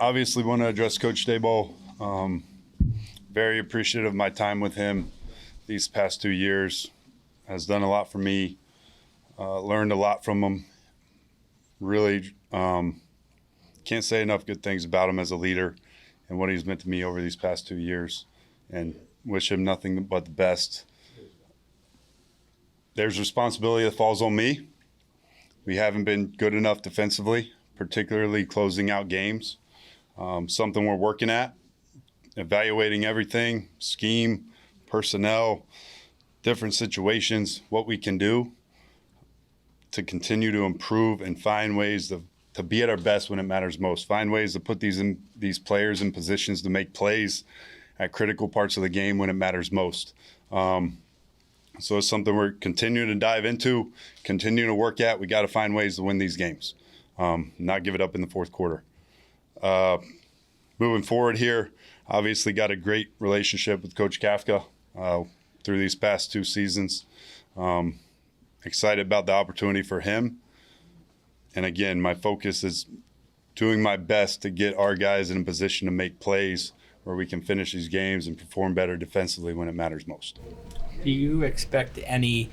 obviously want to address Coach Daboll. Very appreciative of my time with him these past 2 years. Has done a lot for me. Learned a lot from him. Really can't say enough good things about him as a leader and what he's meant to me over these past 2 years, and wish him nothing but the best. There's responsibility that falls on me. We haven't been good enough defensively, particularly closing out games. Something we're working at, evaluating everything, scheme, personnel, different situations, what we can do to continue to improve and find ways to be at our best when it matters most. Find ways to put these players in positions to make plays at critical parts of the game when it matters most. So it's something we're continuing to dive into, continuing to work at. We got to find ways to win these games, not give it up in the fourth quarter. Moving forward here, obviously got a great relationship with Coach Kafka through these past 2 seasons. Excited about the opportunity for him. And again, my focus is doing my best to get our guys in a position to make plays where we can finish these games and perform better defensively when it matters most. Do you expect any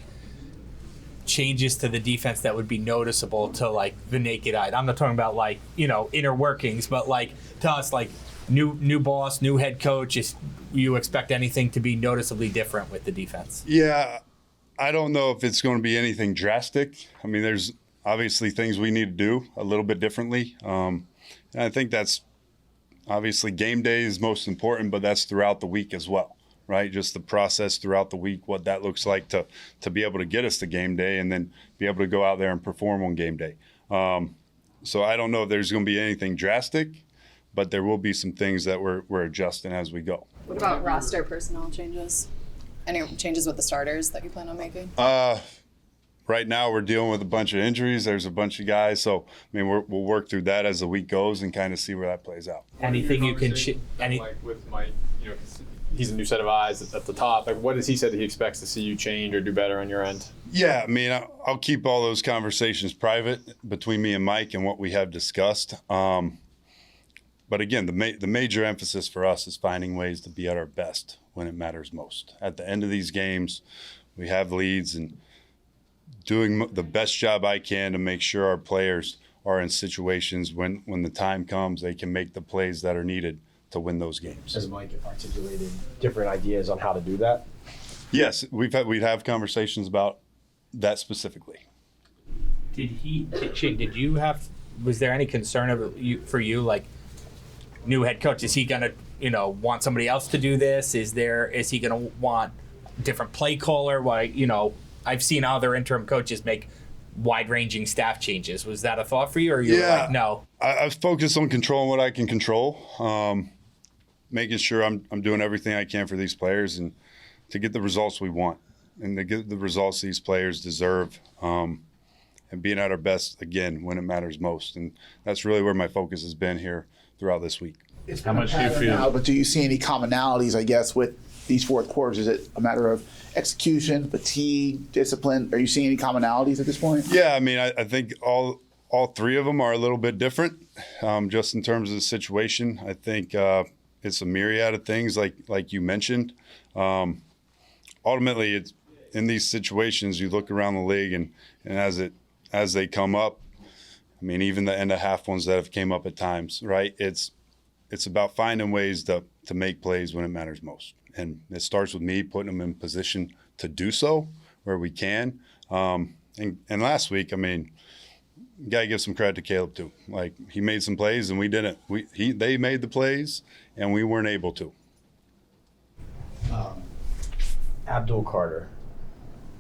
changes to the defense that would be noticeable to like the naked eye? I'm not talking about like, inner workings, but like to us, like new boss, new head coach, you expect anything to be noticeably different with the defense? Yeah, I don't know if it's going to be anything drastic. I mean, there's obviously things we need to do a little bit differently. And I think that's obviously game day is most important, but that's throughout the week as well, right? Just the process throughout the week, what that looks like to be able to get us to game day and then be able to go out there and perform on game day. So I don't know if there's going to be anything drastic, but there will be some things that we're adjusting as we go. What about roster personnel changes? Any changes with the starters that you plan on making? Right now we're dealing with a bunch of injuries. There's a bunch of guys. So, I mean, we'll work through that as the week goes and kind of see where that plays out. Anything you can like with Mike, he's a new set of eyes at the top. Like, what has he said that he expects to see you change or do better on your end? Yeah, I mean, I'll keep all those conversations private between me and Mike and what we have discussed. But again, the major emphasis for us is finding ways to be at our best when it matters most. At the end of these games, we have leads and doing the best job I can to make sure our players are in situations when the time comes, they can make the plays that are needed to win those games. Has Mike articulated different ideas on how to do that? Yes, we'd have conversations about that specifically. Was there any concern for you, like new head coach? Is he gonna, want somebody else to do this? Is he gonna want different play caller? I've seen other interim coaches make wide-ranging staff changes. Was that a thought for you, or you were like, no? I was focused on controlling what I can control, making sure I'm doing everything I can for these players and to get the results we want and to get the results these players deserve, and being at our best, again, when it matters most. And that's really where my focus has been here throughout this week. How much do you feel? Now, but do you see any commonalities, I guess, with these fourth quarters? Is it a matter of execution, fatigue, discipline? Are you seeing any commonalities at this point? Yeah, I mean, I think all 3 of them are a little bit different, just in terms of the situation. I think it's a myriad of things, like you mentioned. Ultimately, it's in these situations you look around the league, and as they come up. I mean, even the end of half ones that have came up at times, right? It's about finding ways to make plays when it matters most. And it starts with me putting them in position to do so where we can. And last week, I mean, you got to give some credit to Caleb too. Like, he made some plays and we didn't. They made the plays and we weren't able to. Abdul Carter.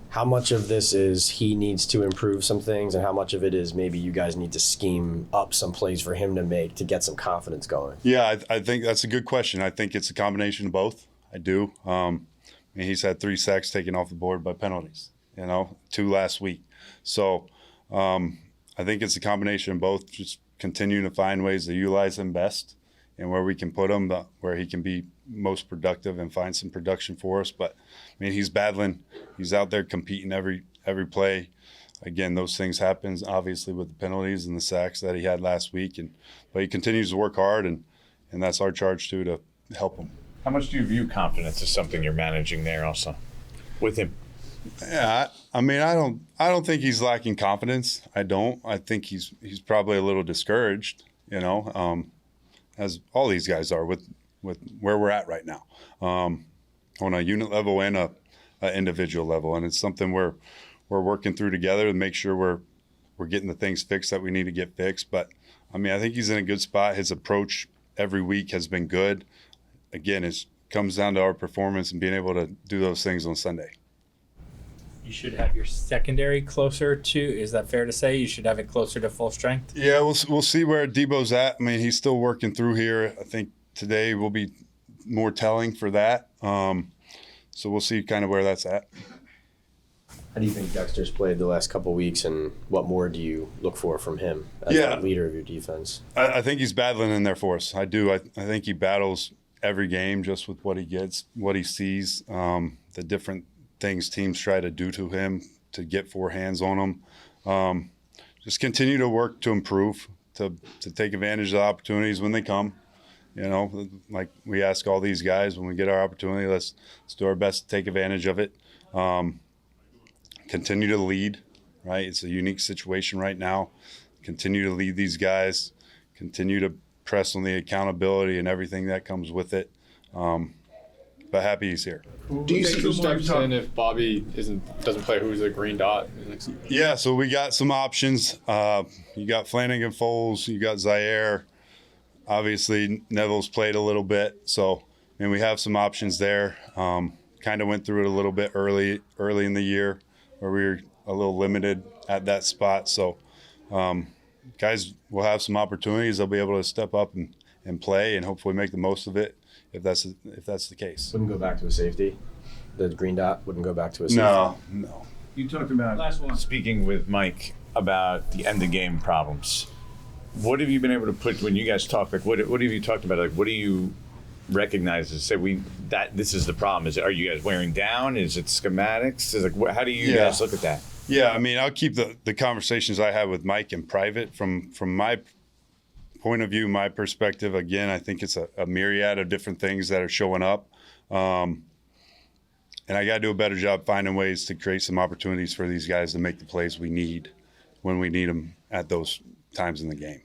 How much of this is he needs to improve some things, and how much of it is maybe you guys need to scheme up some plays for him to make to get some confidence going? Yeah, I think that's a good question. I think it's a combination of both. I do. He's had 3 sacks taken off the board by penalties, 2 last week. So I think it's a combination of both, just continuing to find ways to utilize him best and where we can put him, where he can be most productive and find some production for us. But, he's battling. He's out there competing every play. again, those things happen obviously with the penalties and the sacks that he had last week, but he continues to work hard, and that's our charge too, to help him. How much do you view confidence as something you're managing there also with him? Yeah, I mean, I don't think he's lacking confidence. I don't. I think he's probably a little discouraged, as all these guys are with where we're at right now, on a unit level and a individual level, and it's something we're working through together to make sure we're getting the things fixed that we need to get fixed. But I mean, I think he's in a good spot. His approach every week has been good. Again, it comes down to our performance and being able to do those things on Sunday. You should have your secondary closer to. Is that fair to say? You should have it closer to full strength. Yeah, we'll see where Debo's at. I mean, he's still working through here. I think today will be more telling for that. So we'll see kind of where that's at. How do you think Dexter's played the last couple weeks, and what more do you look for from him as Yeah. the leader of your defense? I think he's battling in there for us. I do. I think he battles every game just with what he gets, what he sees, the different things teams try to do to him to get four hands on him. Just continue to work to improve, to take advantage of the opportunities when they come. Like we ask all these guys, when we get our opportunity, let's do our best to take advantage of it. Continue to lead, right? It's a unique situation right now. Continue to lead these guys. Continue to press on the accountability and everything that comes with it. But happy he's here. Do you see Who steps in if Bobby doesn't play? Who's the green dot? Yeah, so we got some options. You got Flanagan Foles, you got Zaire. Obviously, Neville's played a little bit, so we have some options there. Kind of went through it a little bit early in the year, where we were a little limited at that spot. So, guys will have some opportunities. They'll be able to step up and play, and hopefully make the most of it if that's the case. Wouldn't go back to a safety. The green dot wouldn't go back to a safety. No. You talked about speaking with Mike about the end of game problems. What have you been able to put when you guys talk? Like, what have you talked about? Like, what do you recognize as say that this is the problem? Are you guys wearing down? Is it schematics? How do you guys look at that? Yeah, I mean, I'll keep the conversations I have with Mike in private. From my point of view, my perspective, again, I think it's a myriad of different things that are showing up. And I got to do a better job finding ways to create some opportunities for these guys to make the plays we need when we need them at those times in the game.